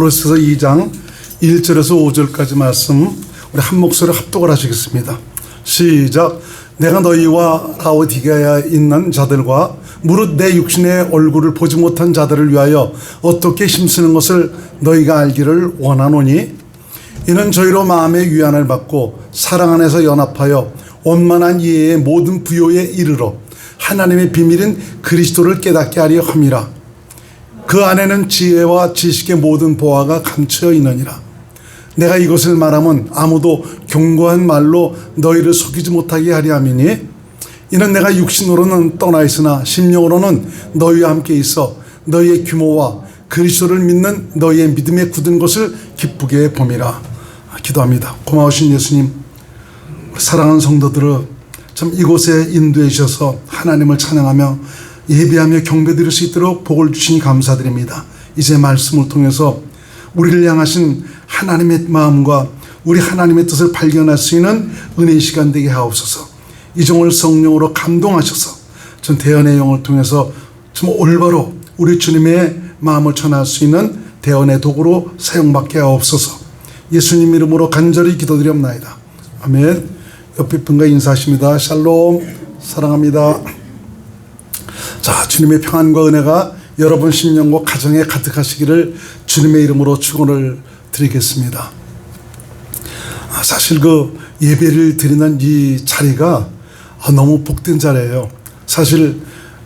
고린도서 2장 1절에서 5절까지 말씀 우리 한 목소리로 합독을 하시겠습니다. 시작. 내가 너희와 라오디게아에 있는 자들과 무릇 내 육신의 얼굴을 보지 못한 자들을 위하여 어떻게 힘쓰는 것을 너희가 알기를 원하노니, 이는 저희로 마음의 위안을 받고 사랑 안에서 연합하여 원만한 이해의 모든 부요에 이르러 하나님의 비밀인 그리스도를 깨닫게 하려 함이라. 그 안에는 지혜와 지식의 모든 보화가 감추어 있느니라. 내가 이것을 말하면 아무도 견고한 말로 너희를 속이지 못하게 하려 함이니, 이는 내가 육신으로는 떠나 있으나 심령으로는 너희와 함께 있어 너희의 규모와 그리스도를 믿는 너희의 믿음에 굳은 것을 기쁘게 봄이라. 기도합니다. 고마우신 예수님, 사랑하는 성도들을 참 이곳에 인도해 주셔서 하나님을 찬양하며 예배하며 경배드릴 수 있도록 복을 주시니 감사드립니다. 이제 말씀을 통해서 우리를 향하신 하나님의 마음과 우리 하나님의 뜻을 발견할 수 있는 은혜의 시간 되게 하옵소서. 이 종을 성령으로 감동하셔서 전 대언의 영을 통해서 좀 올바로 우리 주님의 마음을 전할 수 있는 대언의 도구로 사용받게 하옵소서. 예수님 이름으로 간절히 기도드리옵나이다. 아멘. 옆에 분과 인사하십니다. 샬롬. 사랑합니다. 자, 주님의 평안과 은혜가 여러분 심령과 가정에 가득하시기를 주님의 이름으로 축원을 드리겠습니다. 사실 그 예배를 드리는 이 자리가 너무 복된 자리예요. 사실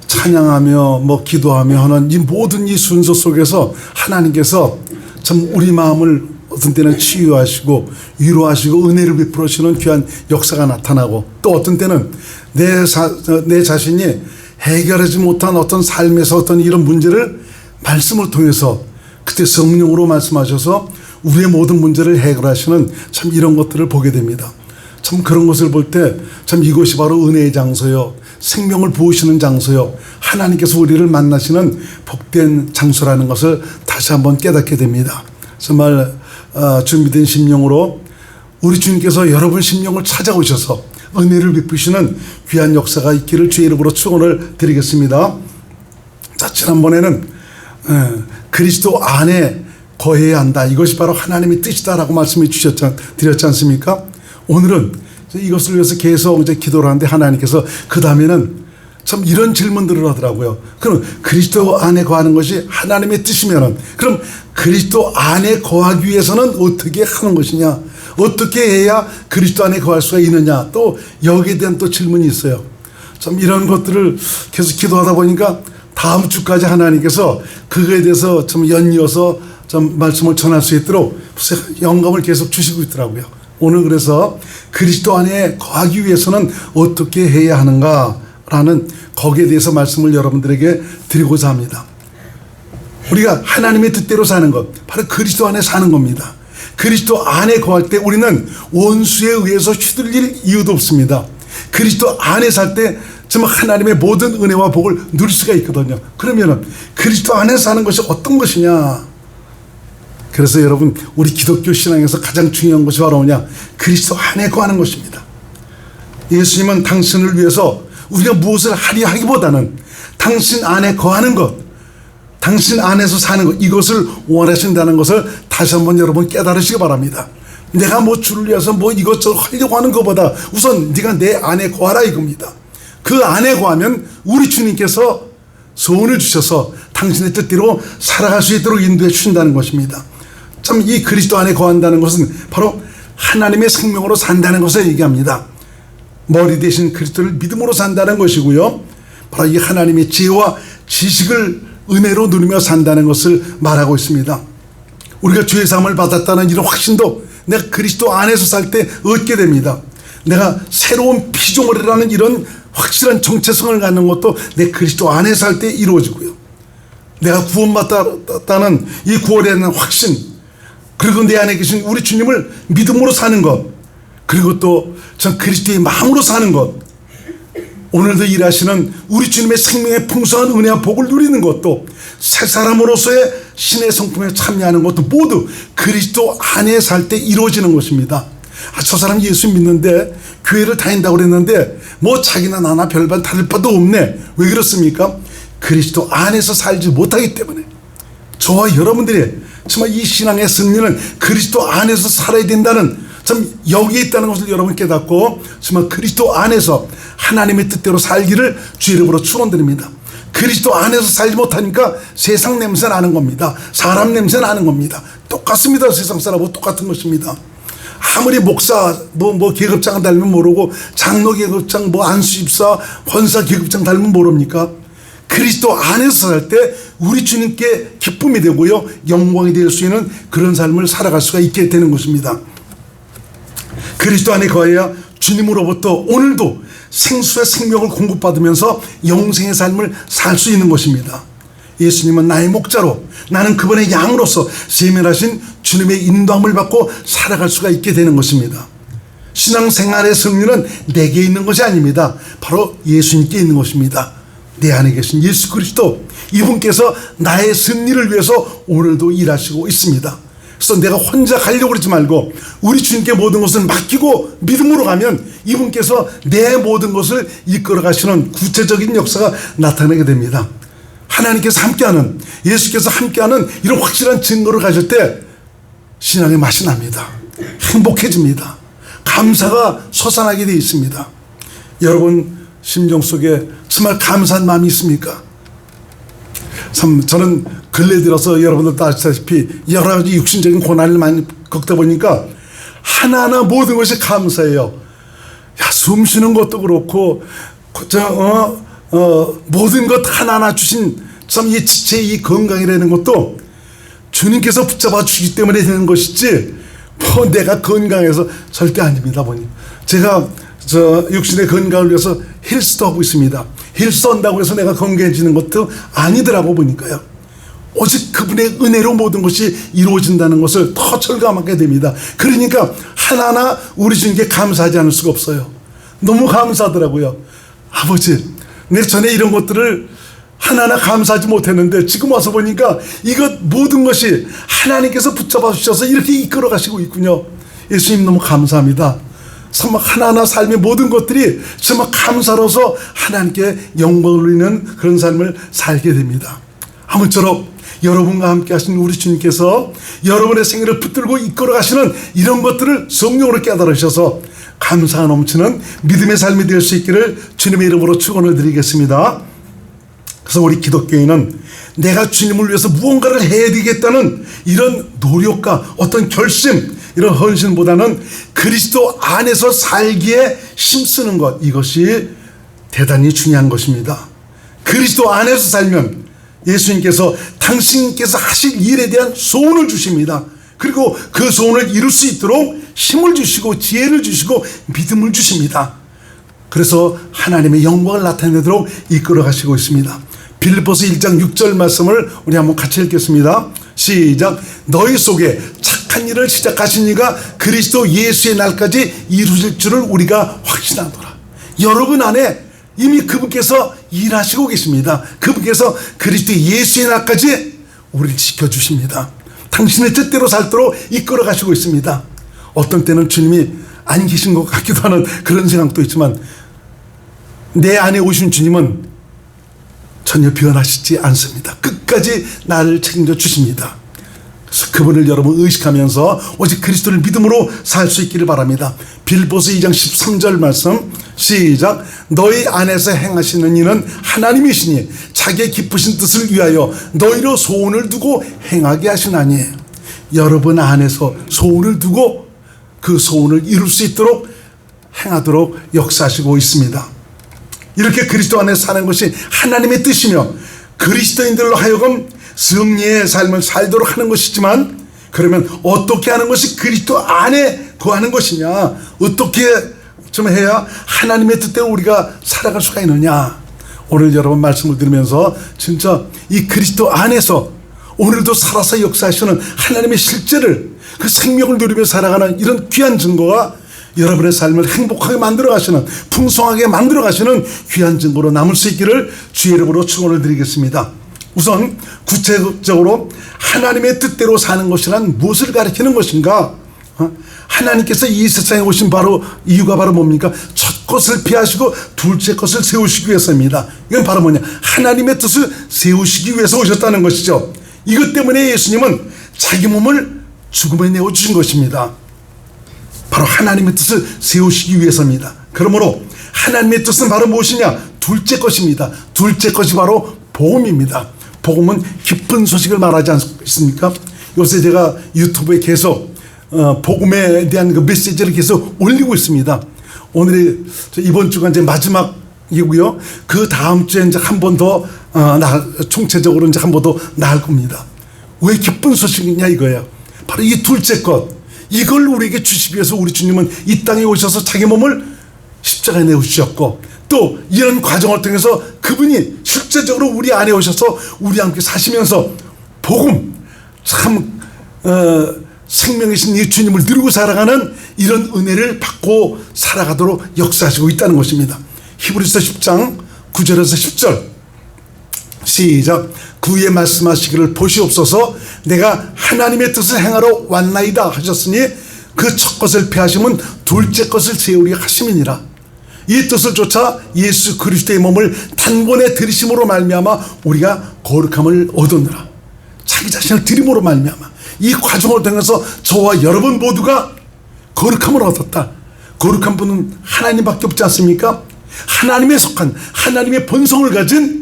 찬양하며 기도하며 하는 이 모든 이 순서 속에서 하나님께서 참 우리 마음을 어떤 때는 치유하시고 위로하시고 은혜를 베풀어 주시는 귀한 역사가 나타나고, 또 어떤 때는 내 자신이 해결하지 못한 어떤 삶에서 어떤 이런 문제를 말씀을 통해서 그때 성령으로 말씀하셔서 우리의 모든 문제를 해결하시는 참 이런 것들을 보게 됩니다. 참 그런 것을 볼 때 참 이곳이 바로 은혜의 장소요, 생명을 부으시는 장소요, 하나님께서 우리를 만나시는 복된 장소라는 것을 다시 한번 깨닫게 됩니다. 정말 준비된 심령으로 우리 주님께서 여러분 심령을 찾아오셔서 은혜를 베푸시는 귀한 역사가 있기를 주의 이름으로 축원을 드리겠습니다. 자, 지난번에는 그리스도 안에 거해야 한다, 이것이 바로 하나님의 뜻이다라고 말씀해 드렸지 않습니까? 오늘은 이것을 위해서 계속 이제 기도를 하는데 하나님께서 그 다음에는 참 이런 질문들을 하더라고요. 그럼 그리스도 안에 거하는 것이 하나님의 뜻이면은, 그럼 그리스도 안에 거하기 위해서는 어떻게 하는 것이냐, 어떻게 해야 그리스도 안에 거할 수가 있느냐, 또 여기에 대한 또 질문이 있어요. 참 이런 것들을 계속 기도하다 보니까 다음 주까지 하나님께서 그거에 대해서 좀 연이어서 좀 말씀을 전할 수 있도록 영감을 계속 주시고 있더라고요. 오늘 그래서 그리스도 안에 거하기 위해서는 어떻게 해야 하는가라는 거기에 대해서 말씀을 여러분들에게 드리고자 합니다. 우리가 하나님의 뜻대로 사는 것, 바로 그리스도 안에 사는 겁니다. 그리스도 안에 거할 때 우리는 원수에 의해서 휘둘릴 이유도 없습니다. 그리스도 안에 살 때 정말 하나님의 모든 은혜와 복을 누릴 수가 있거든요. 그러면 그리스도 안에 사는 것이 어떤 것이냐? 그래서 여러분, 우리 기독교 신앙에서 가장 중요한 것이 바로 뭐냐? 그리스도 안에 거하는 것입니다. 예수님은 당신을 위해서 우리가 무엇을 하려 하기보다는 당신 안에 거하는 것, 당신 안에서 사는 것, 이것을 원하신다는 것을 다시 한번 여러분 깨달으시기 바랍니다. 내가 주를 위해서 이것저것 하려고 하는 것보다 우선 네가 내 안에 거하라 이겁니다. 그 안에 거하면 우리 주님께서 소원을 주셔서 당신의 뜻대로 살아갈 수 있도록 인도해 주신다는 것입니다. 참 이 그리스도 안에 거한다는 것은 바로 하나님의 생명으로 산다는 것을 얘기합니다. 머리 대신 그리스도를 믿음으로 산다는 것이고요, 바로 이 하나님의 지혜와 지식을 은혜로 누리며 산다는 것을 말하고 있습니다. 우리가 죄 사함을 받았다는 이런 확신도 내가 그리스도 안에서 살 때 얻게 됩니다. 내가 새로운 피조물이라는 이런 확실한 정체성을 갖는 것도 내 그리스도 안에 살 때 이루어지고요, 내가 구원받았다는 이 구원에 대한 확신, 그리고 내 안에 계신 우리 주님을 믿음으로 사는 것, 그리고 또 전 그리스도의 마음으로 사는 것, 오늘도 일하시는 우리 주님의 생명의 풍성한 은혜와 복을 누리는 것도, 새 사람으로서의 신의 성품에 참여하는 것도 모두 그리스도 안에 살 때 이루어지는 것입니다. 저 사람 예수 믿는데 교회를 다닌다고 그랬는데 자기나 나나 별반 다를 바도 없네. 왜 그렇습니까? 그리스도 안에서 살지 못하기 때문에. 저와 여러분들이 정말 이 신앙의 승리는 그리스도 안에서 살아야 된다는 참 여기에 있다는 것을 여러분 깨닫고 정말 그리스도 안에서 하나님의 뜻대로 살기를 주의 이름으로 축원드립니다. 그리스도 안에서 살지 못하니까 세상 냄새 나는 겁니다. 사람 냄새 나는 겁니다. 똑같습니다. 세상 사람하고 똑같은 것입니다. 아무리 목사 계급장 달면 모르고 장로 계급장 안수집사 권사 계급장 달면 모릅니까? 그리스도 안에서 살 때 우리 주님께 기쁨이 되고요 영광이 될 수 있는 그런 삶을 살아갈 수가 있게 되는 것입니다. 그리스도 안에 거해야 주님으로부터 오늘도 생수의 생명을 공급받으면서 영생의 삶을 살 수 있는 것입니다. 예수님은 나의 목자로 나는 그분의 양으로서 세밀하신 주님의 인도함을 받고 살아갈 수가 있게 되는 것입니다. 신앙생활의 승리는 내게 있는 것이 아닙니다. 바로 예수님께 있는 것입니다. 내 안에 계신 예수 그리스도, 이분께서 나의 승리를 위해서 오늘도 일하시고 있습니다. 그래서 내가 혼자 가려고 그러지 말고 우리 주님께 모든 것을 맡기고 믿음으로 가면 이분께서 내 모든 것을 이끌어 가시는 구체적인 역사가 나타나게 됩니다. 하나님께서 함께하는, 예수께서 함께하는 이런 확실한 증거를 가질 때 신앙의 맛이 납니다. 행복해집니다. 감사가 솟아나게 되어 있습니다. 여러분 심정 속에 정말 감사한 마음이 있습니까? 참 저는 근래 들어서 여러분들도 아시다시피 여러 가지 육신적인 고난을 많이 겪다 보니까 하나하나 모든 것이 감사해요. 숨 쉬는 것도 그렇고 모든 것 하나하나 주신 참 이 지체 이 건강이라는 것도 주님께서 붙잡아 주기 때문에 되는 것이지 내가 건강해서 절대 아닙니다. 보니 제가 육신의 건강을 위해서 헬스도 하고 있습니다. 헬스 한다고 해서 내가 건강해지는 것도 아니더라고 보니까요. 오직 그분의 은혜로 모든 것이 이루어진다는 것을 더 절감하게 됩니다. 그러니까 하나하나 우리 주님께 감사하지 않을 수가 없어요. 너무 감사하더라고요. 아버지, 내가 전에 이런 것들을 하나하나 감사하지 못했는데 지금 와서 보니까 이것 모든 것이 하나님께서 붙잡아 주셔서 이렇게 이끌어 가시고 있군요. 예수님 너무 감사합니다. 정말 하나하나 삶의 모든 것들이 정말 감사로서 하나님께 영광을 누리는 그런 삶을 살게 됩니다. 아무쪼록 여러분과 함께 하신 우리 주님께서 여러분의 생애를 붙들고 이끌어 가시는 이런 것들을 성령으로 깨달으셔서 감사가 넘치는 믿음의 삶이 될 수 있기를 주님의 이름으로 축원을 드리겠습니다. 그래서 우리 기독교인은 내가 주님을 위해서 무언가를 해야 되겠다는 이런 노력과 어떤 결심, 이런 헌신보다는 그리스도 안에서 살기에 힘쓰는 것, 이것이 대단히 중요한 것입니다. 그리스도 안에서 살면 예수님께서 당신께서 하실 일에 대한 소원을 주십니다. 그리고 그 소원을 이룰 수 있도록 힘을 주시고 지혜를 주시고 믿음을 주십니다. 그래서 하나님의 영광을 나타내도록 이끌어 가시고 있습니다. 빌립보서 1장 6절 말씀을 우리 한번 같이 읽겠습니다. 시작. 너희 속에 착한 일을 시작하신 이가 그리스도 예수의 날까지 이루실 줄을 우리가 확신하노라. 여러분 안에 이미 그분께서 일하시고 계십니다. 그분께서 그리스도 예수의 날까지 우리를 지켜주십니다. 당신의 뜻대로 살도록 이끌어 가시고 있습니다. 어떤 때는 주님이 안 계신 것 같기도 하는 그런 생각도 있지만 내 안에 오신 주님은 전혀 변하시지 않습니다. 끝까지 나를 책임져 주십니다. 그래서 그분을 여러분 의식하면서 오직 그리스도를 믿음으로 살 수 있기를 바랍니다. 빌립보서 2장 13절 말씀 시작. 너희 안에서 행하시는 이는 하나님이시니 자기의 기쁘신 뜻을 위하여 너희로 소원을 두고 행하게 하시나니. 여러분 안에서 소원을 두고 그 소원을 이룰 수 있도록 행하도록 역사하시고 있습니다. 이렇게 그리스도 안에 사는 것이 하나님의 뜻이며 그리스도인들로 하여금 승리의 삶을 살도록 하는 것이지만, 그러면 어떻게 하는 것이 그리스도 안에 거하는 것이냐, 어떻게 좀 해야 하나님의 뜻대로 우리가 살아갈 수가 있느냐. 오늘 여러분 말씀을 들으면서 진짜 이 그리스도 안에서 오늘도 살아서 역사하시는 하나님의 실제를, 그 생명을 누리며 살아가는 이런 귀한 증거가 여러분의 삶을 행복하게 만들어 가시는, 풍성하게 만들어 가시는 귀한 증거로 남을 수 있기를 주의 이름으로 축원을 드리겠습니다. 우선 구체적으로 하나님의 뜻대로 사는 것이란 무엇을 가리키는 것인가? 하나님께서 이 세상에 오신 바로 이유가 바로 뭡니까? 첫 것을 피하시고 둘째 것을 세우시기 위해서입니다. 이건 바로 뭐냐? 하나님의 뜻을 세우시기 위해서 오셨다는 것이죠. 이것 때문에 예수님은 자기 몸을 죽음에 내어주신 것입니다. 바로 하나님의 뜻을 세우시기 위해서입니다. 그러므로 하나님의 뜻은 바로 무엇이냐? 둘째 것입니다. 둘째 것이 바로 복음입니다. 복음은 기쁜 소식을 말하지 않습니까? 요새 제가 유튜브에 계속 복음에 대한 그 메시지를 계속 올리고 있습니다. 오늘이 이번 주가 이제 마지막이고요. 그 다음 주에 이제 한 번 더 총체적으로 이제 한 번 더 나을 겁니다. 왜 기쁜 소식이냐 이거예요. 바로 이 둘째 것, 이걸 우리에게 주시기 위해서 우리 주님은 이 땅에 오셔서 자기 몸을 십자가에 내어주셨고, 또 이런 과정을 통해서 그분이 실제적으로 우리 안에 오셔서 우리와 함께 사시면서 복음, 참 생명이신 이 주님을 누리고 살아가는 이런 은혜를 받고 살아가도록 역사하시고 있다는 것입니다. 히브리서 10장 9절에서 10절 시작. 구에 말씀하시기를 보시옵소서 내가 하나님의 뜻을 행하러 왔나이다 하셨으니 그 첫 것을 폐하시면 둘째 것을 세우리 하심이니라. 이 뜻을 쫓아 예수 그리스도의 몸을 단번에 들이심으로 말미암아 우리가 거룩함을 얻었느라. 자기 자신을 들임으로 말미암아 이 과정을 통해서 저와 여러분 모두가 거룩함을 얻었다. 거룩한 분은 하나님밖에 없지 않습니까? 하나님에 속한 하나님의 본성을 가진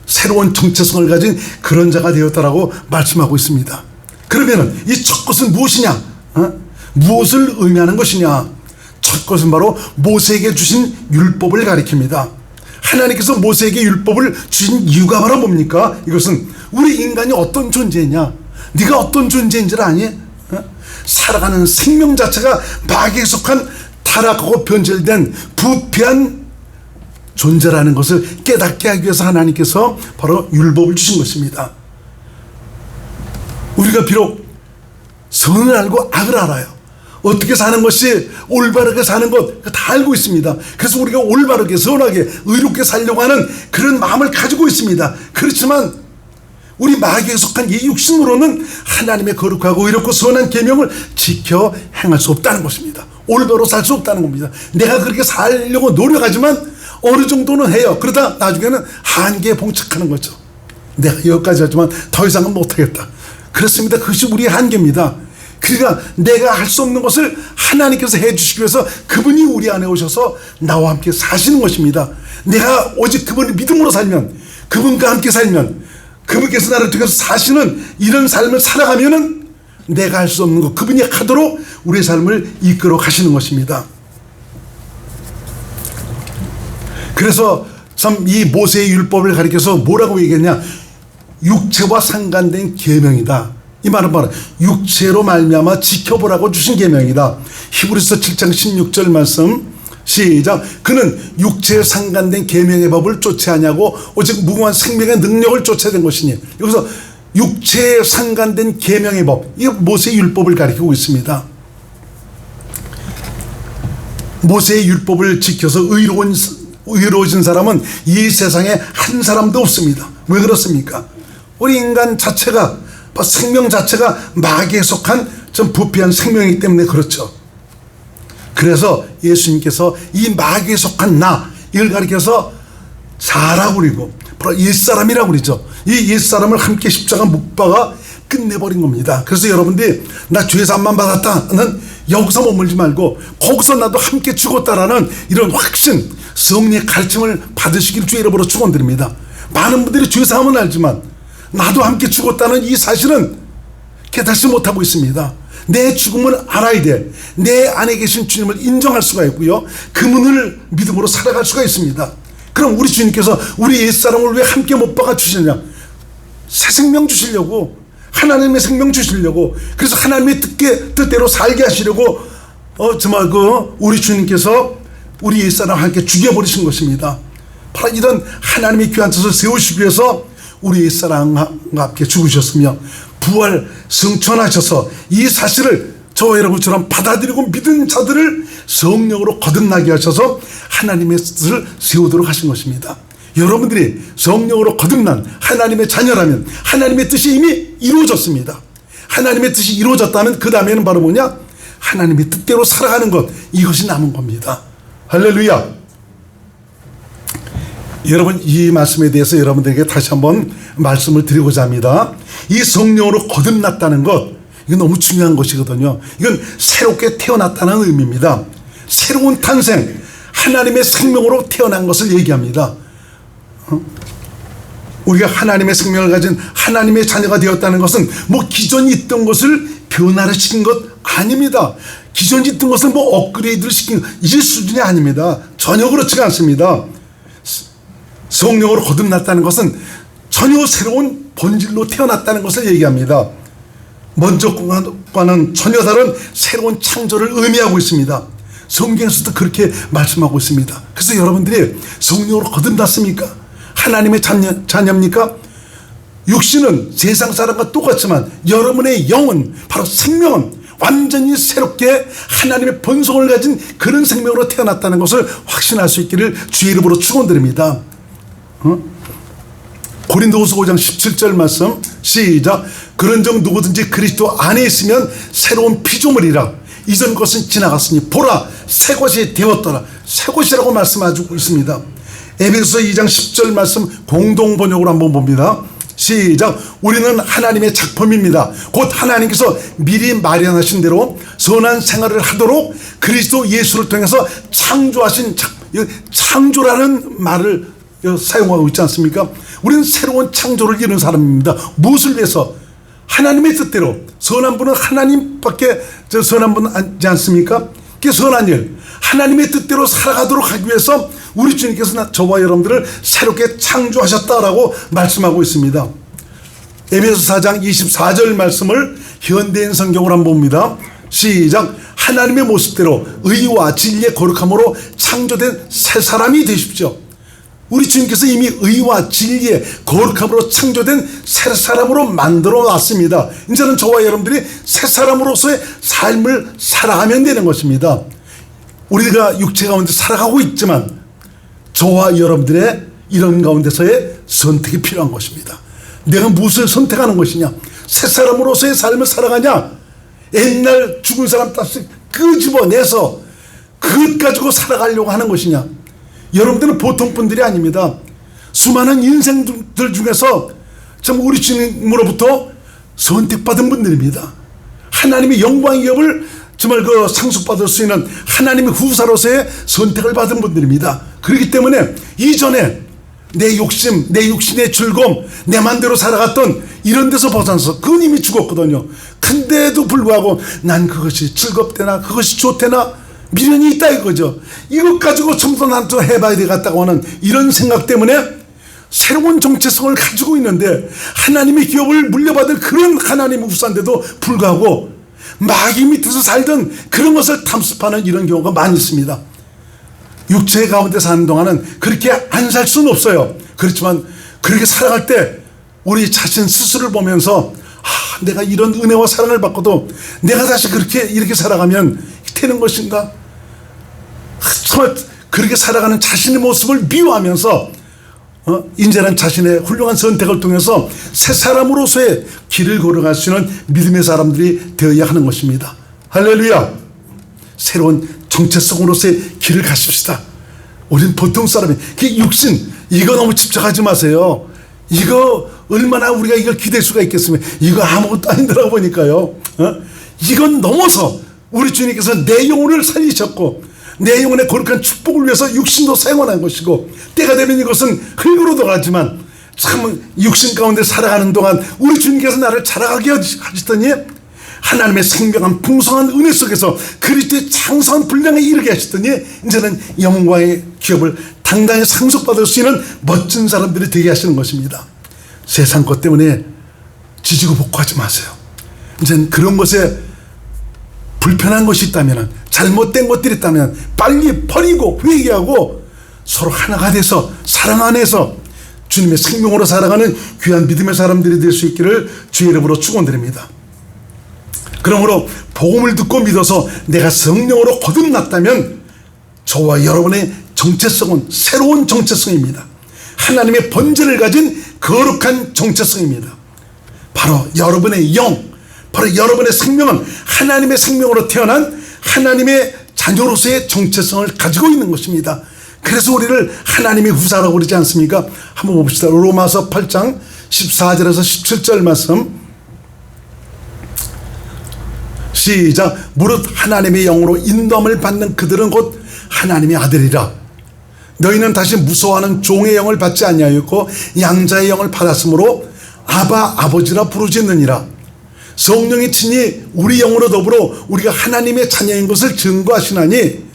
새로운 정체성을 가진 그런 자가 되었다라고 말씀하고 있습니다. 그러면 이 첫 것은 무엇이냐? 무엇을 의미하는 것이냐? 첫 것은 바로 모세에게 주신 율법을 가리킵니다. 하나님께서 모세에게 율법을 주신 이유가 바로 뭡니까? 이것은 우리 인간이 어떤 존재냐? 네가 어떤 존재인지를 아니? 살아가는 생명 자체가 마귀에 속한 타락하고 변절된 부패한 존재라는 것을 깨닫게 하기 위해서 하나님께서 바로 율법을 주신 것입니다. 우리가 비록 선을 알고 악을 알아요. 어떻게 사는 것이 올바르게 사는 것 다 알고 있습니다. 그래서 우리가 올바르게 선하게 의롭게 살려고 하는 그런 마음을 가지고 있습니다. 그렇지만 우리 마귀에 속한 이 육신으로는 하나님의 거룩하고 의롭고 선한 계명을 지켜 행할 수 없다는 것입니다. 올바로 살 수 없다는 겁니다. 내가 그렇게 살려고 노력하지만 어느 정도는 해요. 그러다 나중에는 한계에 봉착하는 거죠. 내가 여기까지 하지만 더 이상은 못하겠다. 그렇습니다. 그것이 우리의 한계입니다. 그러니까 내가 할 수 없는 것을 하나님께서 해주시기 위해서 그분이 우리 안에 오셔서 나와 함께 사시는 것입니다. 내가 오직 그분을 믿음으로 살면, 그분과 함께 살면, 그분께서 나를 통해서 사시는 이런 삶을 살아가면은 내가 할 수 없는 것 그분이 하도록 우리의 삶을 이끌어 가시는 것입니다. 그래서 참 이 모세의 율법을 가리켜서 뭐라고 얘기했냐? 육체와 상관된 계명이다. 이 말은 바로 육체로 말미암아 지켜보라고 주신 계명이다. 히브리서 7장 16절 말씀 시작. 그는 육체에 상관된 계명의 법을 쫓지 아니하고 오직 무궁한 생명의 능력을 쫓아야 된 것이니. 여기서 육체에 상관된 계명의 법, 이 모세의 율법을 가리키고 있습니다. 모세의 율법을 지켜서 의로워진 사람은 이 세상에 한 사람도 없습니다. 왜 그렇습니까? 우리 인간 자체가, 생명 자체가 마귀에 속한 좀 부패한 생명이기 때문에 그렇죠. 그래서 예수님께서 이 마귀에 속한 나, 이걸 가리켜서 사라고 그리고 바로 옛사람이라고 그러죠. 이 옛사람을 함께 십자가 못 박아 끝내버린 겁니다. 그래서 여러분들이 나 죄 사함만 받았다는 여기서 머물지 말고 거기서 나도 함께 죽었다라는 이런 확신, 성령의 가르침을 받으시길 주의 이름으로 축원드립니다. 많은 분들이 죄 사함은 알지만 나도 함께 죽었다는 이 사실은 깨닫지 못하고 있습니다. 내 죽음을 알아야 돼. 내 안에 계신 주님을 인정할 수가 있고요. 그분을 믿음으로 살아갈 수가 있습니다. 그럼 우리 주님께서 우리 옛사람을 왜 함께 못 박아 주시느냐? 새 생명 주시려고, 하나님의 생명 주시려고, 그래서 하나님의 뜻대로 살게 하시려고 정말 우리 주님께서 우리 옛사람을 함께 죽여버리신 것입니다. 바로 이런 하나님의 귀한 뜻을 세우시기 위해서 우리 옛사람과 함께 죽으셨으며 부활 승천하셔서 이 사실을 저와 여러분처럼 받아들이고 믿은 자들을 성령으로 거듭나게 하셔서 하나님의 뜻을 세우도록 하신 것입니다. 여러분들이 성령으로 거듭난 하나님의 자녀라면 하나님의 뜻이 이미 이루어졌습니다. 하나님의 뜻이 이루어졌다면 그 다음에는 바로 뭐냐? 하나님의 뜻대로 살아가는 것, 이것이 남은 겁니다. 할렐루야. 여러분, 이 말씀에 대해서 여러분들에게 다시 한번 말씀을 드리고자 합니다. 이 성령으로 거듭났다는 것, 이건 너무 중요한 것이거든요. 이건 새롭게 태어났다는 의미입니다. 새로운 탄생, 하나님의 생명으로 태어난 것을 얘기합니다. 우리가 하나님의 생명을 가진 하나님의 자녀가 되었다는 것은 뭐 기존에 있던 것을 변화를 시킨 것 아닙니다. 기존에 있던 것을 뭐 업그레이드를 시킨 이 수준이 아닙니다. 전혀 그렇지가 않습니다. 성령으로 거듭났다는 것은 전혀 새로운 본질로 태어났다는 것을 얘기합니다. 먼저과는 전혀 다른 새로운 창조를 의미하고 있습니다. 성경에서도 그렇게 말씀하고 있습니다. 그래서 여러분들이 성령으로 거듭났습니까? 하나님의 자녀입니까? 육신은 세상 사람과 똑같지만 여러분의 영은, 바로 생명은 완전히 새롭게 하나님의 본성을 가진 그런 생명으로 태어났다는 것을 확신할 수 있기를 주의 이름으로 축원드립니다. 고린도후서 5장 17절 말씀 시작. 그런즉 누구든지 그리스도 안에 있으면 새로운 피조물이라. 이전 것은 지나갔으니 보라 새 것이 되었더라. 새 것이라고 말씀하고 있습니다. 에베소서 2장 10절 말씀 공동 번역으로 한번 봅니다. 시작. 우리는 하나님의 작품입니다. 곧 하나님께서 미리 마련하신 대로 선한 생활을 하도록 그리스도 예수를 통해서 창조하신 창조라는 말을 사용하고 있지 않습니까? 우리는 새로운 창조를 이룬 사람입니다. 무엇을 위해서? 하나님의 뜻대로. 선한 분은 하나님밖에 선한 분 아니지 않습니까? 그 선한 일, 하나님의 뜻대로 살아가도록 하기 위해서 우리 주님께서 저와 여러분들을 새롭게 창조하셨다라고 말씀하고 있습니다. 에베소 4장 24절 말씀을 현대인 성경으로 한번 봅니다. 시작. 하나님의 모습대로 의와 진리의 거룩함으로 창조된 새 사람이 되십시오. 우리 주님께서 이미 의와 진리의 거룩함으로 창조된 새 사람으로 만들어 놨습니다. 이제는 저와 여러분들이 새 사람으로서의 삶을 살아가면 되는 것입니다. 우리가 육체 가운데 살아가고 있지만 저와 여러분들의 이런 가운데서의 선택이 필요한 것입니다. 내가 무엇을 선택하는 것이냐? 새 사람으로서의 삶을 살아가냐? 옛날 죽은 사람 다시 끄집어내서 그것 가지고 살아가려고 하는 것이냐? 여러분들은 보통 분들이 아닙니다. 수많은 인생들 중에서 참 우리 주님으로부터 선택받은 분들입니다. 하나님의 영광의 기업을 정말 그 상속받을 수 있는 하나님의 후사로서의 선택을 받은 분들입니다. 그렇기 때문에 이전에 내 욕심, 내 육신의 즐거움, 내 맘대로 살아갔던 이런 데서 벗어나서 그건 이미 죽었거든요. 근데도 불구하고 난 그것이 즐겁대나 그것이 좋대나 미련이 있다 이거죠. 이것 가지고 좀 더 난 또 해봐야 되겠다고 하는 이런 생각 때문에 새로운 정체성을 가지고 있는데 하나님의 기업을 물려받을 그런 하나님의 후사인데도 불구하고 마귀 밑에서 살던 그런 것을 탐습하는 이런 경우가 많이 있습니다. 육체 가운데 사는 동안은 그렇게 안 살 수는 없어요. 그렇지만 그렇게 살아갈 때 우리 자신 스스로를 보면서 내가 이런 은혜와 사랑을 받고도 내가 다시 이렇게 살아가면 되는 것인가? 정말 그렇게 살아가는 자신의 모습을 미워하면서 이제는 자신의 훌륭한 선택을 통해서 새 사람으로서의 길을 걸어갈 수 있는 믿음의 사람들이 되어야 하는 것입니다. 할렐루야. 새로운 정체성으로서의 길을 가십시다. 우리는 보통 사람이 육신 이거 너무 집착하지 마세요. 이거 얼마나 우리가 이걸 기댈 수가 있겠습니까? 이거 아무것도 아니더라고 보니까요. 이건 넘어서 우리 주님께서 내 영혼을 살리셨고 내 영혼의 거룩한 축복을 위해서 육신도 사용한 것이고 때가 되면 이것은 흙으로 돌아가지만 참 육신 가운데 살아가는 동안 우리 주님께서 나를 자라가게 하시더니 하나님의 생명한 풍성한 은혜 속에서 그리스도의 장성한 분량에 이르게 하시더니 이제는 영광의 기업을 당당히 상속받을 수 있는 멋진 사람들이 되게 하시는 것입니다. 세상 것 때문에 지지고 볶고하지 마세요. 이제는 그런 것에 불편한 것이 있다면, 잘못된 것들이 있다면 빨리 버리고 회개하고 서로 하나가 돼서 사랑 안에서 주님의 생명으로 살아가는 귀한 믿음의 사람들이 될 수 있기를 주의 이름으로 축원드립니다. 그러므로 복음을 듣고 믿어서 내가 성령으로 거듭났다면 저와 여러분의 정체성은 새로운 정체성입니다. 하나님의 본질을 가진 거룩한 정체성입니다. 바로 여러분의 영, 바로 여러분의 생명은 하나님의 생명으로 태어난 하나님의 자녀로서의 정체성을 가지고 있는 것입니다. 그래서 우리를 하나님의 후사라고 그러지 않습니까? 한번 봅시다. 로마서 8장 14절에서 17절 말씀 시작. 무릇 하나님의 영으로 인도함을 받는 그들은 곧 하나님의 아들이라. 너희는 다시 무서워하는 종의 영을 받지 아니하였고 양자의 영을 받았으므로 아바 아버지라 부르짖느니라. 성령이 친히 우리 영으로 더불어 우리가 하나님의 자녀인 것을 증거하시나니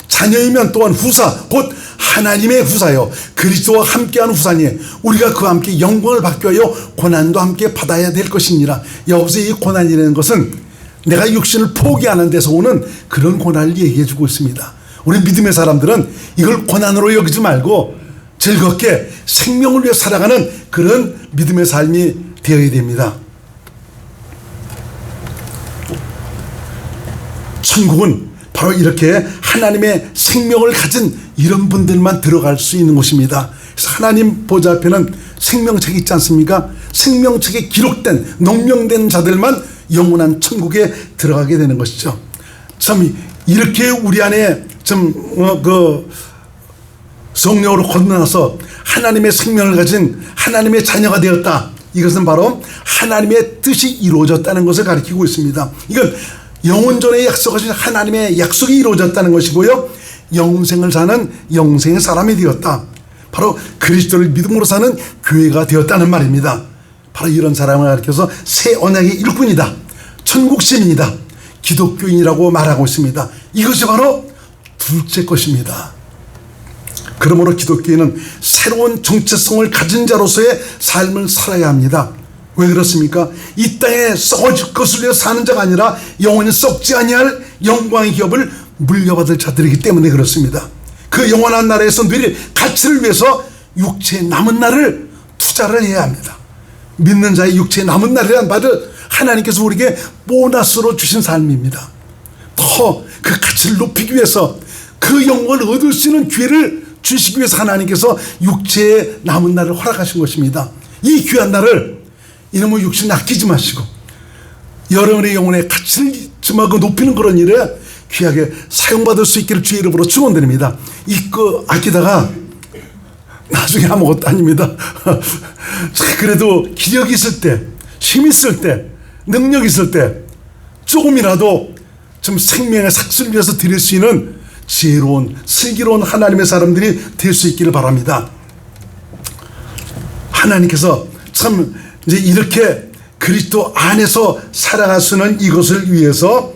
자녀이면 또한 후사 곧 하나님의 후사요 그리스도와 함께하는 후사니 우리가 그와 함께 영광을 받기 위하여 고난도 함께 받아야 될 것이니라. 여기서 이 고난이라는 것은 내가 육신을 포기하는 데서 오는 그런 고난을 얘기해 주고 있습니다. 우리 믿음의 사람들은 이걸 고난으로 여기지 말고 즐겁게 생명을 위해 살아가는 그런 믿음의 삶이 되어야 됩니다. 천국은 바로 이렇게 하나님의 생명을 가진 이런 분들만 들어갈 수 있는 곳입니다. 그래서 하나님 보좌 앞에는 생명책이 있지 않습니까? 생명책에 기록된 농명된 자들만 영원한 천국에 들어가게 되는 것이죠. 참 이렇게 우리 안에 좀 성령으로 건너서 하나님의 생명을 가진 하나님의 자녀가 되었다. 이것은 바로 하나님의 뜻이 이루어졌다는 것을 가리키고 있습니다. 이건 영원전에 약속하신 하나님의 약속이 이루어졌다는 것이고요. 영생을 사는 영생의 사람이 되었다. 바로 그리스도를 믿음으로 사는 교회가 되었다는 말입니다. 바로 이런 사람을 가리켜서 새 언약의 일꾼이다. 천국 시민이다. 기독교인이라고 말하고 있습니다. 이것이 바로 둘째 것입니다. 그러므로 기독교인은 새로운 정체성을 가진 자로서의 삶을 살아야 합니다. 왜 그렇습니까? 이 땅에 썩어질 것을 위해 사는 자가 아니라 영원히 썩지 아니할 영광의 기업을 물려받을 자들이기 때문에 그렇습니다. 그 영원한 나라에서 누릴 가치를 위해서 육체의 남은 날을 투자를 해야 합니다. 믿는 자의 육체의 남은 날이란 말을 하나님께서 우리에게 보너스로 주신 삶입니다. 더 그 가치를 높이기 위해서 그 영광을 얻을 수 있는 기회를 주시기 위해서 하나님께서 육체의 남은 날을 허락하신 것입니다. 이 귀한 날을 이놈의 육신 아끼지 마시고 여러분의 영혼의 가치를 점하고 높이는 그런 일에 귀하게 사용받을 수 있기를 주의 이름으로 축원드립니다. 이거 아끼다가 나중에 아무것도 아닙니다. 그래도 기력이 있을 때, 힘이 있을 때, 능력이 있을 때 조금이라도 좀 생명의 삭수를 위해서 드릴 수 있는 지혜로운 슬기로운 하나님의 사람들이 될 수 있기를 바랍니다. 하나님께서 참 이제 이렇게 그리스도 안에서 살아갈 수 있는 이것을 위해서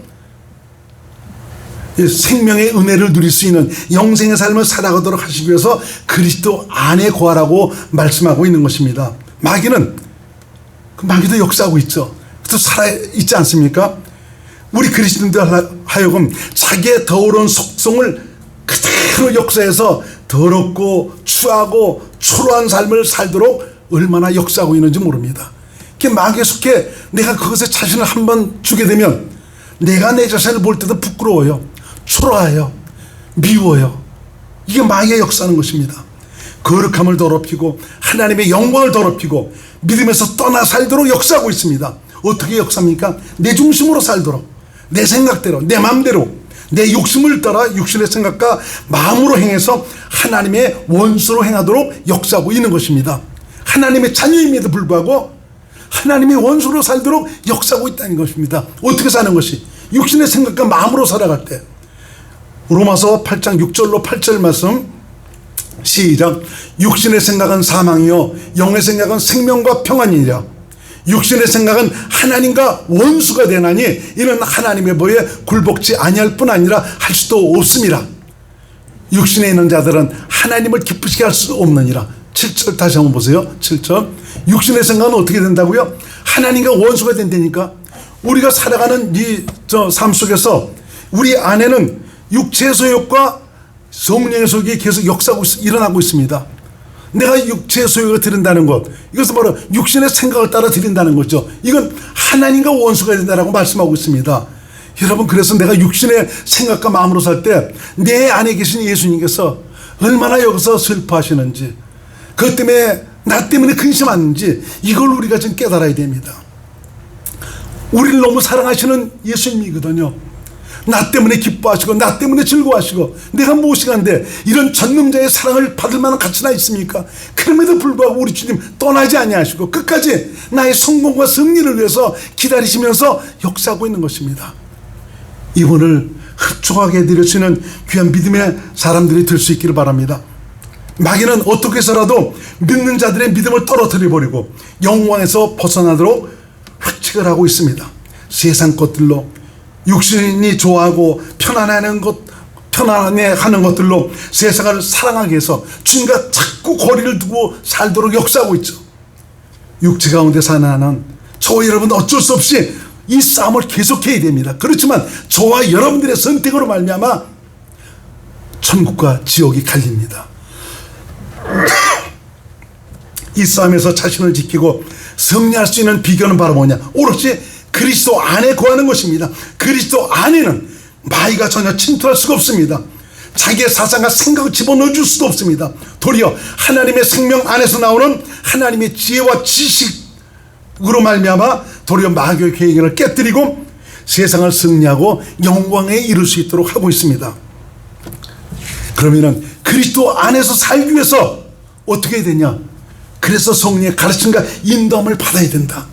생명의 은혜를 누릴 수 있는 영생의 삶을 살아가도록 하시기 위해서 그리스도 안에 거하라고 말씀하고 있는 것입니다. 마귀도 역사하고 있죠. 또 살아있지 않습니까? 우리 그리스도인들 하여금 자기의 더러운 속성을 그대로 역사해서 더럽고 추하고 초라한 삶을 살도록 얼마나 역사하고 있는지 모릅니다. 마귀에 속해 내가 그것에 자신을 한번 주게 되면 내가 내 자신을 볼 때도 부끄러워요. 초라해요. 미워요. 이게 마귀의 역사하는 것입니다. 거룩함을 더럽히고 하나님의 영광을 더럽히고 믿음에서 떠나 살도록 역사하고 있습니다. 어떻게 역사합니까? 내 중심으로 살도록, 내 생각대로, 내 마음대로, 내 욕심을 따라 육신의 생각과 마음으로 행해서 하나님의 원수로 행하도록 역사하고 있는 것입니다. 하나님의 자녀임에도 불구하고 하나님의 원수로 살도록 역사하고 있다는 것입니다. 어떻게 사는 것이? 육신의 생각과 마음으로 살아갈 때. 로마서 8장 6절로 8절 말씀 시작. 육신의 생각은 사망이요 영의 생각은 생명과 평안이니라. 육신의 생각은 하나님과 원수가 되나니 이는 하나님의 보에 굴복지 아니할 뿐 아니라 할 수도 없음이라. 육신에 있는 자들은 하나님을 기쁘시게 할 수 없느니라. 7절 다시 한번 보세요. 7절. 육신의 생각은 어떻게 된다고요? 하나님과 원수가 된다니까. 우리가 살아가는 이 삶 속에서 우리 안에는 육체의 소욕과 성령의 소욕이 계속 역사하고 일어나고 있습니다. 내가 육체의 소욕을 드린다는 것, 이것은 바로 육신의 생각을 따라 드린다는 거죠. 이건 하나님과 원수가 된다라고 말씀하고 있습니다. 여러분, 그래서 내가 육신의 생각과 마음으로 살 때 내 안에 계신 예수님께서 얼마나 여기서 슬퍼하시는지, 그것 때문에 나 때문에 근심하는지 이걸 우리가 좀 깨달아야 됩니다. 우리를 너무 사랑하시는 예수님이거든요. 나 때문에 기뻐하시고 나 때문에 즐거워하시고 내가 무엇인가인데 이런 전능자의 사랑을 받을 만한 가치나 있습니까? 그럼에도 불구하고 우리 주님 떠나지 아니하시고 끝까지 나의 성공과 승리를 위해서 기다리시면서 역사하고 있는 것입니다. 이분을 흡족하게 해드릴 수 있는 귀한 믿음의 사람들이 될 수 있기를 바랍니다. 마귀는 어떻게 해서라도 믿는 자들의 믿음을 떨어뜨려버리고 영광에서 벗어나도록 획책을 하고 있습니다. 세상 것들로, 육신이 좋아하고 편안해하는 것들로 세상을 사랑하게 해서 주님과 자꾸 거리를 두고 살도록 역사하고 있죠. 육체 가운데 사는 한은 저와 여러분 어쩔 수 없이 이 싸움을 계속해야 됩니다. 그렇지만 저와 여러분들의 선택으로 말미암아 천국과 지옥이 갈립니다. 이 싸움에서 자신을 지키고 승리할 수 있는 비결은 바로 뭐냐? 오롯이 그리스도 안에 거하는 것입니다. 그리스도 안에는 마귀가 전혀 침투할 수가 없습니다. 자기의 사상과 생각을 집어넣어 줄 수도 없습니다. 도리어 하나님의 생명 안에서 나오는 하나님의 지혜와 지식으로 말미암아 도리어 마귀의 계획을 깨뜨리고 세상을 승리하고 영광에 이룰 수 있도록 하고 있습니다. 그러면은 그리스도 안에서 살기 위해서 어떻게 해야 되냐? 그래서 성령의 가르침과 인도함을 받아야 된다.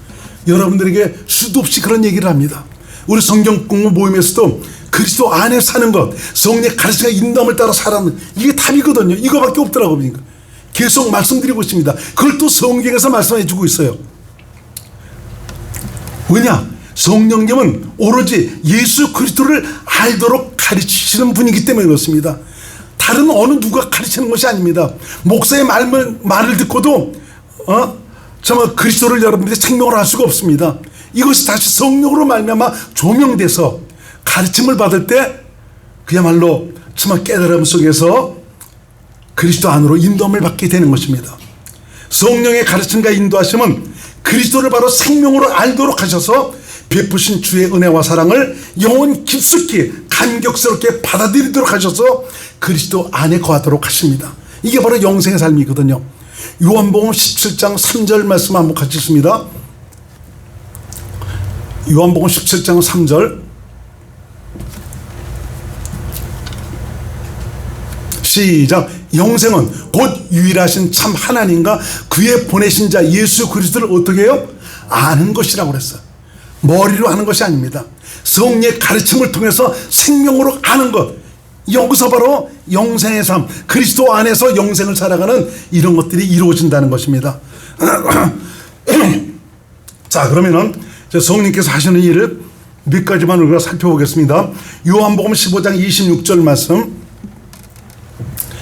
여러분들에게 수도 없이 그런 얘기를 합니다. 우리 성경 공부 모임에서도 그리스도 안에 사는 것, 성령의 가르침과 인도함을 따라 살아는 이게 답이거든요. 이거밖에 없더라고요. 계속 말씀드리고 있습니다. 그걸 또 성경에서 말씀해 주고 있어요. 왜냐? 성령님은 오로지 예수 그리스도를 알도록 가르치시는 분이기 때문에 그렇습니다. 다른 어느 누가 가르치는 것이 아닙니다. 목사의 말을 듣고도 정말 그리스도를 여러분들이 생명으로 할 수가 없습니다. 이것이 다시 성령으로 말미암아 조명돼서 가르침을 받을 때 그야말로 정말 깨달음 속에서 그리스도 안으로 인도함을 받게 되는 것입니다. 성령의 가르침과 인도하심은 그리스도를 바로 생명으로 알도록 하셔서 베푸신 주의 은혜와 사랑을 영혼 깊숙이 감격스럽게 받아들이도록 하셔서 그리스도 안에 거하도록 하십니다. 이게 바로 영생의 삶이거든요. 요한복음 17장 3절 말씀 한번 같이 읽습니다. 요한복음 17장 3절 시작. 영생은 곧 유일하신 참 하나님과 그의 보내신 자 예수 그리스도를 어떻게 해요? 아는 것이라고 그랬어요. 머리로 아는 것이 아닙니다. 성령의 가르침을 통해서 생명으로 아는 것. 여기서 바로 영생의 삶, 그리스도 안에서 영생을 살아가는 이런 것들이 이루어진다는 것입니다. 자, 그러면은 성령께서 하시는 일을 몇 가지만 우리가 살펴보겠습니다. 요한복음 15장 26절 말씀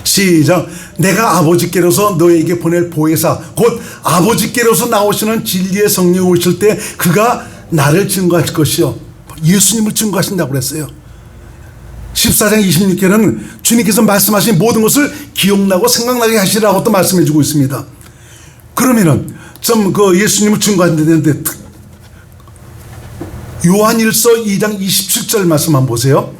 시작. 내가 아버지께로서 너에게 보낼 보혜사 곧 아버지께로서 나오시는 진리의 성령이 오실 때 그가 나를 증거할 것이요. 예수님을 증거하신다고 그랬어요. 14장 26절에는 주님께서 말씀하신 모든 것을 기억나고 생각나게 하시라고 또 말씀해 주고 있습니다. 그러면은 좀 그 예수님을 증거하는데 요한일서 2장 27절 말씀 한번 보세요.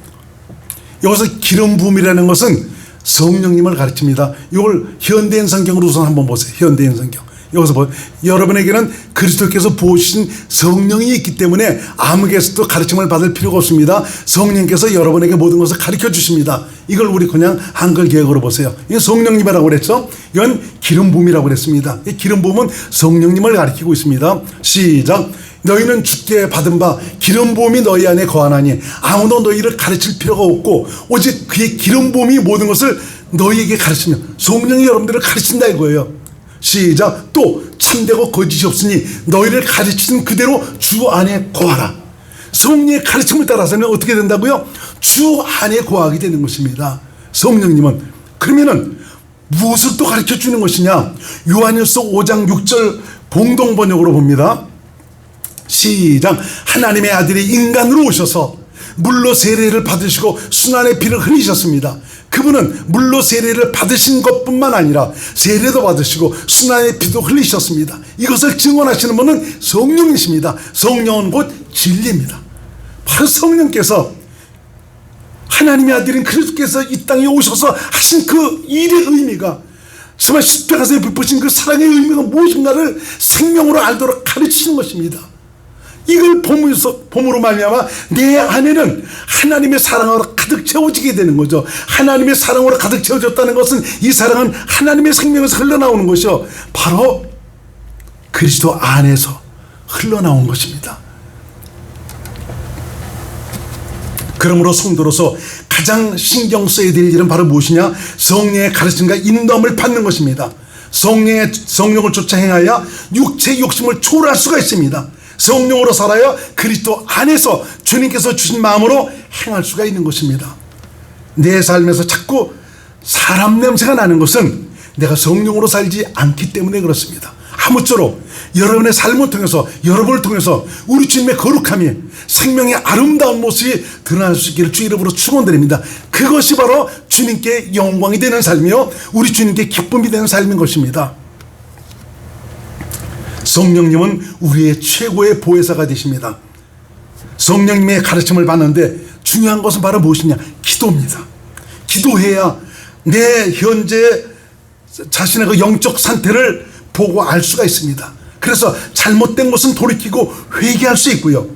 여기서 기름 부음이라는 것은 성령님을 가르칩니다. 이걸 현대인 성경으로 우선 한번 보세요. 현대인 성경. 여기서 여러분에게는 그리스도께서 부으신 성령이 있기 때문에 아무개서도 가르침을 받을 필요가 없습니다. 성령께서 여러분에게 모든 것을 가르쳐 주십니다. 이걸 우리 그냥 한글 개혁으로 보세요. 이건 성령님이라고 그랬죠. 이건 기름 부음이라고 그랬습니다. 이 기름 부음은 성령님을 가리키고 있습니다. 시작. 너희는 주께 받은 바 기름 부음이 너희 안에 거하나니 아무도 너희를 가르칠 필요가 없고 오직 그의 기름 부음이 모든 것을 너희에게 가르치며 성령이 여러분들을 가르친다 이거예요. 시작. 또 참되고 거짓이 없으니 너희를 가르치는 그대로 주 안에 거하라. 성령의 가르침을 따라서는 어떻게 된다고요? 주 안에 거하게 되는 것입니다. 성령님은. 그러면은 무엇을 또 가르쳐 주는 것이냐? 요한일서 5장 6절 공동 번역으로 봅니다. 시작. 하나님의 아들이 인간으로 오셔서 물로 세례를 받으시고 순환의 피를 흘리셨습니다. 그분은 물로 세례를 받으신 것뿐만 아니라 세례도 받으시고 순환의 피도 흘리셨습니다. 이것을 증언하시는 분은 성령이십니다. 성령은 곧 진리입니다. 바로 성령께서 하나님의 아들인 그리스도께서 이 땅에 오셔서 하신 그 일의 의미가 정말 십자가에서 베푸신 그 사랑의 의미가 무엇인가를 생명으로 알도록 가르치시는 것입니다. 이걸 봄으로 말미암아 내 안에는 하나님의 사랑으로 가득 채워지게 되는 거죠. 하나님의 사랑으로 가득 채워졌다는 것은 이 사랑은 하나님의 생명에서 흘러나오는 것이요, 바로 그리스도 안에서 흘러나온 것입니다. 그러므로 성도로서 가장 신경 써야 될 일은 바로 무엇이냐? 성령의 가르침과 인도함을 받는 것입니다. 성령을 쫓아 행하여 육체의 욕심을 초월할 수가 있습니다. 성령으로 살아야 그리스도 안에서 주님께서 주신 마음으로 행할 수가 있는 것입니다. 내 삶에서 자꾸 사람 냄새가 나는 것은 내가 성령으로 살지 않기 때문에 그렇습니다. 아무쪼록 여러분의 삶을 통해서, 여러분을 통해서 우리 주님의 거룩함이, 생명의 아름다운 모습이 드러날 수 있기를 주 이름으로 축원드립니다. 그것이 바로 주님께 영광이 되는 삶이요, 우리 주님께 기쁨이 되는 삶인 것입니다. 성령님은 우리의 최고의 보혜사가 되십니다. 성령님의 가르침을 받는데 중요한 것은 바로 무엇이냐? 기도입니다. 기도해야 내 현재 자신의 그 영적 상태를 보고 알 수가 있습니다. 그래서 잘못된 것은 돌이키고 회개할 수 있고요,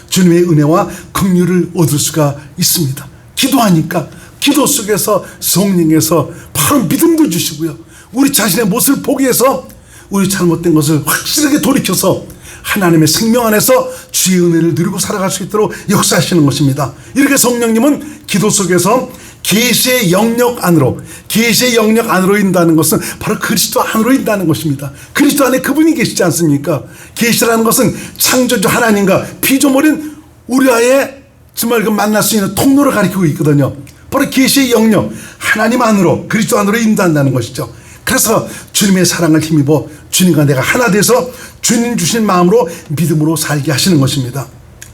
주님의 은혜와 긍휼을 얻을 수가 있습니다. 기도하니까 기도 속에서 성령에서 바로 믿음도 주시고요, 우리 자신의 모습을 보기 위해서 우리 잘못된 것을 확실하게 돌이켜서 하나님의 생명 안에서 주의 은혜를 누리고 살아갈 수 있도록 역사하시는 것입니다. 이렇게 성령님은 기도 속에서 계시의 영역 안으로, 계시의 영역 안으로 인다는 것은 바로 그리스도 안으로 인다는 것입니다. 그리스도 안에 그분이 계시지 않습니까? 계시라는 것은 창조주 하나님과 피조물인 우리와의 정말 그 만날 수 있는 통로를 가리키고 있거든요. 바로 계시의 영역, 하나님 안으로, 그리스도 안으로 인도한다는 것이죠. 그래서 주님의 사랑을 힘입어 주님과 내가 하나 돼서 주님 주신 마음으로 믿음으로 살게 하시는 것입니다.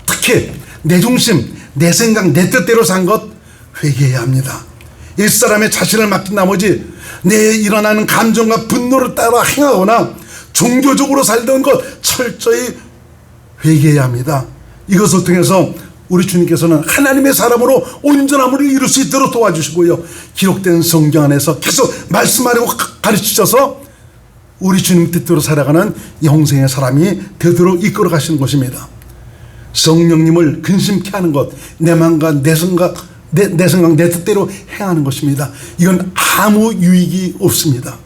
특히 내 중심, 내 생각, 내 뜻대로 산 것 회개해야 합니다. 일사람의 자신을 맡긴 나머지 내 일어나는 감정과 분노를 따라 행하거나 종교적으로 살던 것 철저히 회개해야 합니다. 이것을 통해서 우리 주님께서는 하나님의 사람으로 온전함을 이룰 수 있도록 도와주시고요, 기록된 성경 안에서 계속 말씀하려고 가르치셔서 우리 주님 뜻대로 살아가는 영생의 사람이 되도록 이끌어 가시는 것입니다. 성령님을 근심케 하는 것, 내 마음과 내 생각, 내 뜻대로 행하는 것입니다. 이건 아무 유익이 없습니다.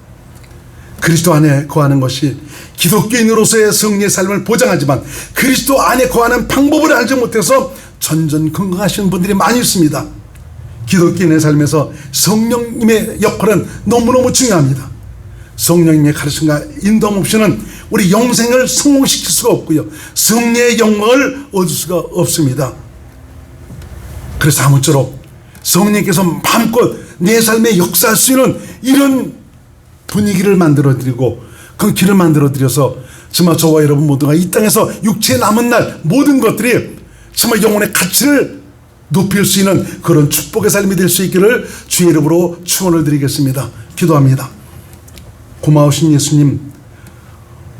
그리스도 안에 거하는 것이 기독교인으로서의 승리의 삶을 보장하지만 그리스도 안에 거하는 방법을 알지 못해서 전전긍긍하시는 분들이 많이 있습니다. 기독교인의 삶에서 성령님의 역할은 너무너무 중요합니다. 성령님의 가르침과 인도함 없이는 우리 영생을 성공시킬 수가 없고요, 승리의 영광을 얻을 수가 없습니다. 그래서 아무쪼록 성령께서 마음껏 내 삶에 역사할 수 있는 이런 분위기를 만들어드리고 그 길을 만들어드려서 정말 저와 여러분 모두가 이 땅에서 육체에 남은 날 모든 것들이 정말 영혼의 가치를 높일 수 있는 그런 축복의 삶이 될 수 있기를 주의 이름으로 축원을 드리겠습니다. 기도합니다. 고마우신 예수님,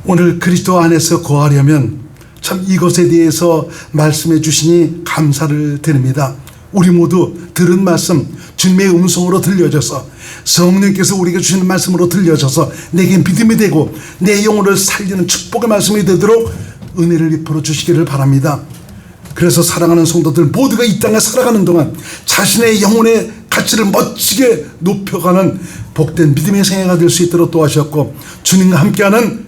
오늘 그리스도 안에서 거하려면 참 이것에 대해서 말씀해 주시니 감사를 드립니다. 우리 모두 들은 말씀 주님의 음성으로 들려져서, 성령께서 우리에게 주시는 말씀으로 들려져서 내게 믿음이 되고 내 영혼을 살리는 축복의 말씀이 되도록 은혜를 베풀어 주시기를 바랍니다. 그래서 사랑하는 성도들 모두가 이 땅에 살아가는 동안 자신의 영혼의 가치를 멋지게 높여가는 복된 믿음의 생애가 될 수 있도록 도와주셨고, 주님과 함께하는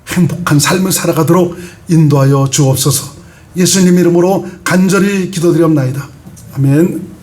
행복한 삶을 살아가도록 인도하여 주옵소서. 예수님 이름으로 간절히 기도드리옵나이다. 아멘.